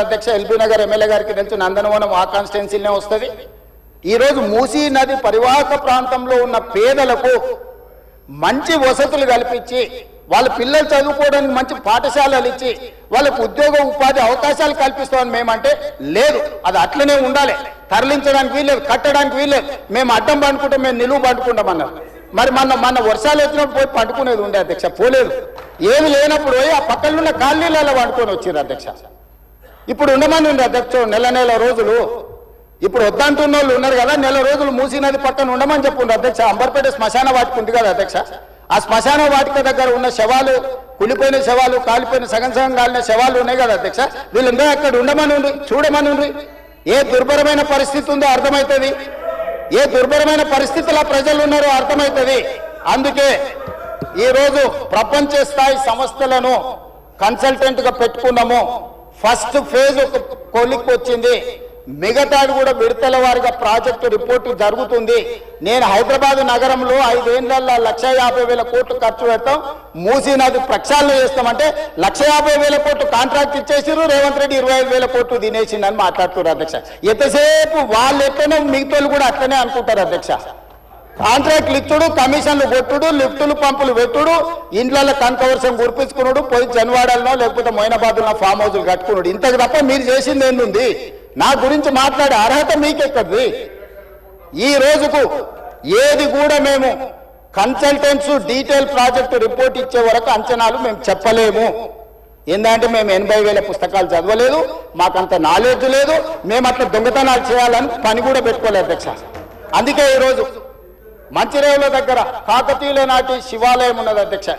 అధ్యక్ష LB Nagar MLA గారికి తెలుసు, నందనవనం ఆ కాన్స్టిట్యున్సీనే వస్తుంది. ఈరోజు మూసీ నది పరివాహక ప్రాంతంలో ఉన్న పేదలకు మంచి వసతులు కల్పించి వాళ్ళ పిల్లలు చదువుకోవడానికి మంచి పాఠశాలలు ఇచ్చి వాళ్ళకు ఉద్యోగ ఉపాధి అవకాశాలు కల్పిస్తామని మేమంటే లేదు, అది అట్లనే ఉండాలి, తరలించడానికి వీల్లేదు, కట్టడానికి వీల్లేదు, మేము అడ్డం పండుకుంటే మేము నిలువు పండుకుంటామన్నారు. మరి మన వర్షాలు వచ్చినప్పుడు పోయి పండుకునేది ఉండే అధ్యక్ష, పోలేదు. ఏమి లేనప్పుడు పోయి ఆ పక్కన ఉన్న కాలనీలలో పండుకొని వచ్చారు అధ్యక్ష. ఇప్పుడు ఉండమని ఉంది అధ్యక్ష నెల రోజులు. ఇప్పుడు వద్దంటున్న వాళ్ళు ఉన్నారు కదా, నెల రోజులు మూసీ నది పక్కన ఉండమని చెప్పుండ్రు అధ్యక్ష. అంబర్పేట శ్మశాన వాటిక ఉంది కదా అధ్యక్ష, ఆ శ్మశాన వాటిక దగ్గర ఉన్న శవాలు, కులిపోయిన శవాలు, కాలిపోయిన సగం కాలిన శవాలు ఉన్నాయి కదా అధ్యక్ష, వీళ్ళందరూ అక్కడ ఉండమని ఉండి చూడమని ఉండి. ఏ దుర్భరమైన పరిస్థితి ఉందో అర్థమవుతుంది, ఏ దుర్భరమైన పరిస్థితుల్లో ప్రజలు ఉన్నారో అర్థమవుతుంది. అందుకే ఈరోజు ప్రపంచ స్థాయి సంస్థలను కన్సల్టెంట్ గా పెట్టుకున్నాము. ఫస్ట్ ఫేజ్ ఒక కొలిక్కి వచ్చింది, మిగతాది కూడా విడతల వారిగా ప్రాజెక్టు రిపోర్టు జరుగుతుంది. నేను హైదరాబాద్ నగరంలో 5 ఏళ్లలో 1,50,000 కోట్లు ఖర్చు పెడతాం, మూసీ నది ప్రక్షాళన చేస్తామంటే 1,50,000 కోట్లు కాంట్రాక్ట్ ఇచ్చేసిరు, రేవంత్ రెడ్డి 25,000 కోట్లు తినేసిందని మాట్లాడుతున్నారు అధ్యక్ష. ఎంతసేపు వాళ్ళు ఎట్లనో మిగతాలు కూడా అట్లనే అనుకుంటారు అధ్యక్ష. కాంట్రాక్ట్లు ఇచ్చుడు, కమిషన్లు కొట్టుడు, లిఫ్టులు పంపులు పెట్టుడు, ఇండ్లలో కనకవర్షం కురిపించుకున్నాడు, పోయి జన్వాడల్లో లేకపోతే మొయినాబాద్లో ఫామ్ హౌస్లు కట్టుకున్నాడు. ఇంతకు తప్ప మీరు చేసింది ఏంది? నా గురించి మాట్లాడే అర్హత మీకెక్కడిది? ఈ రోజుకు ఏది కూడా మేము కన్సల్టెంట్స్ డీటెయిల్ ప్రాజెక్టు రిపోర్ట్ ఇచ్చే వరకు అంచనాలు మేము చెప్పలేము. ఏంటంటే మేము 80,000 పుస్తకాలు చదవలేదు, మాకంత నాలెడ్జ్ లేదు, మేము అట్లా దొంగతనాలు చేయాలని పని కూడా పెట్టుకోలేదు అధ్యక్ష. అందుకే ఈరోజు మంచిరేవుల దగ్గర కాకతీయుల నాటి శివాలయం ఉన్నది అధ్యక్ష.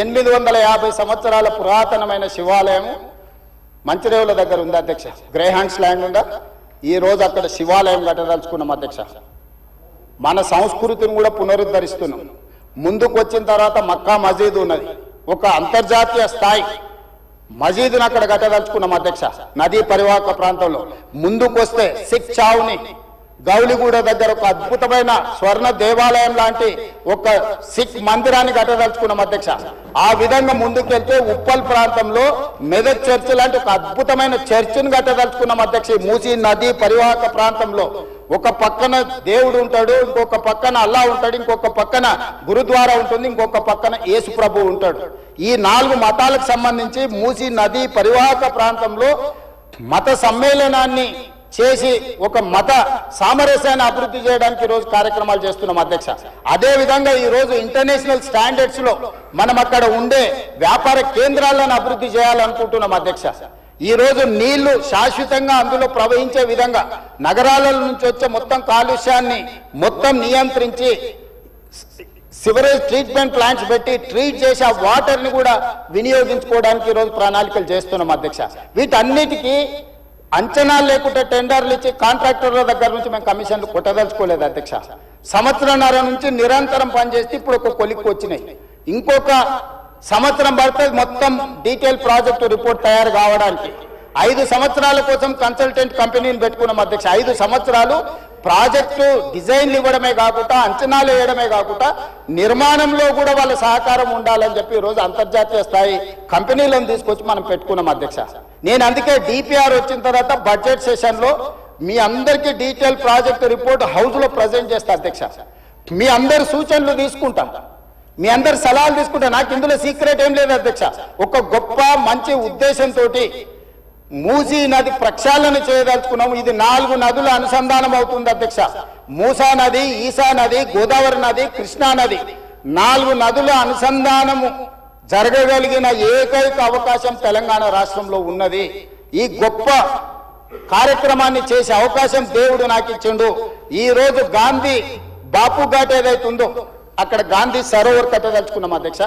850 సంవత్సరాల పురాతనమైన శివాలయం మంచిరేవుల దగ్గర ఉంది అధ్యక్ష. గ్రేహాండ్స్ ల్యాండ్ ఉందా, ఈ రోజు అక్కడ శివాలయం కట్టదలుచుకున్నాం అధ్యక్ష. మన సంస్కృతిని కూడా పునరుద్ధరిస్తున్నాం. ముందుకు వచ్చిన తర్వాత మక్కా మసీదు ఉన్నది, ఒక అంతర్జాతీయ స్థాయి మసీదును అక్కడ కట్టదలుచుకున్నాం అధ్యక్ష. నదీ పరివాహక ప్రాంతంలో ముందుకు వస్తే సిక్ చావుని గౌలిగూడ దగ్గర ఒక అద్భుతమైన స్వర్ణ దేవాలయం లాంటి ఒక సిక్ మందిరాన్ని కట్టదలుచుకున్నాం అధ్యక్ష. ఆ విధంగా ముందుకెళ్తే ఉప్పల్ ప్రాంతంలో మెదక్ చర్చ్ లాంటి ఒక అద్భుతమైన చర్చిని కట్టదలుచుకున్నాం అధ్యక్ష. మూసీ నది పరివాహక ప్రాంతంలో ఒక పక్కన దేవుడు ఉంటాడు, ఇంకొక పక్కన అల్లా ఉంటాడు, ఇంకొక పక్కన గురుద్వారా ఉంటుంది, ఇంకొక పక్కన యేసు ప్రభు ఉంటాడు. ఈ 4 మతాలకు సంబంధించి మూసీ నది పరివాహక ప్రాంతంలో మత సమ్మేళనాన్ని చేసి ఒక మత సామరస్యాన్ని అభివృద్ధి చేయడానికి ఈరోజు కార్యక్రమాలు చేస్తున్నాం అధ్యక్ష. అదే విధంగా ఈరోజు ఇంటర్నేషనల్ స్టాండర్డ్స్ లో మనం అక్కడ ఉండే వ్యాపార కేంద్రాలను అభివృద్ధి చేయాలనుకుంటున్నాం అధ్యక్ష. ఈ రోజు నీళ్లు శాశ్వతంగా అందులో ప్రవహించే విధంగా నగరాల నుంచి వచ్చే మొత్తం కాలుష్యాన్ని మొత్తం నియంత్రించి సివరేజ్ ట్రీట్మెంట్ ప్లాంట్స్ పెట్టి ట్రీట్ చేసి ఆ వాటర్ ని కూడా వినియోగించుకోవడానికి ఈరోజు ప్రణాళికలు చేస్తున్నాం అధ్యక్ష. వీటన్నిటికీ అంచనాలు లేకుంటే టెండర్లు ఇచ్చి కాంట్రాక్టర్ల దగ్గర నుంచి మేము కమిషన్లు కొట్టదలుచుకోలేదు అధ్యక్ష. సంవత్సరంన్నర నుంచి నిరంతరం పనిచేస్తే ఇప్పుడు ఒక కొలిక్కి వచ్చినాయి. ఇంకొక సంవత్సరం పడుతుంది మొత్తం డీటెయిల్ ప్రాజెక్టు రిపోర్ట్ తయారు కావడానికి. 5 సంవత్సరాల కోసం కన్సల్టెంట్ కంపెనీని పెట్టుకున్నాం అధ్యక్ష. 5 సంవత్సరాలు ప్రాజెక్టు డిజైన్లు ఇవ్వడమే కాకుండా, అంచనాలు వేయడమే కాకుండా, నిర్మాణంలో కూడా వాళ్ళ సహకారం ఉండాలని చెప్పి ఈరోజు అంతర్జాతీయ స్థాయి కంపెనీలను తీసుకొచ్చి మనం పెట్టుకున్నాం అధ్యక్ష. నేను అందుకే డిపిఆర్ వచ్చిన తర్వాత బడ్జెట్ సెషన్ లో మీ అందరికీ డీటెయిల్ ప్రాజెక్టు రిపోర్ట్ హౌస్ లో ప్రజెంట్ చేస్తా అధ్యక్ష. మీ అందరి సూచనలు తీసుకుంటాం, మీ అందరి సలహాలు తీసుకుంటా. నాకు ఇందులో సీక్రెట్ ఏం లేదు అధ్యక్ష. ఒక గొప్ప మంచి ఉద్దేశంతో మూసీ నది ప్రక్షాళన చేయదలుచుకున్నాము. ఇది 4 నదుల అనుసంధానం అవుతుంది అధ్యక్ష. మూసా నది, ఈసా నది, గోదావరి నది, కృష్ణా నది, 4 నదుల అనుసంధానము జరగగలిగిన ఏకైక అవకాశం తెలంగాణ రాష్ట్రంలో ఉన్నది. ఈ గొప్ప కార్యక్రమాన్ని చేసే అవకాశం దేవుడు నాకు ఇచ్చిండు. ఈ రోజు గాంధీ బాపు ఘాట్ ఏదైతుందో అక్కడ గాంధీ సరోవర్ కట్టదలుచుకున్నాం అధ్యక్ష.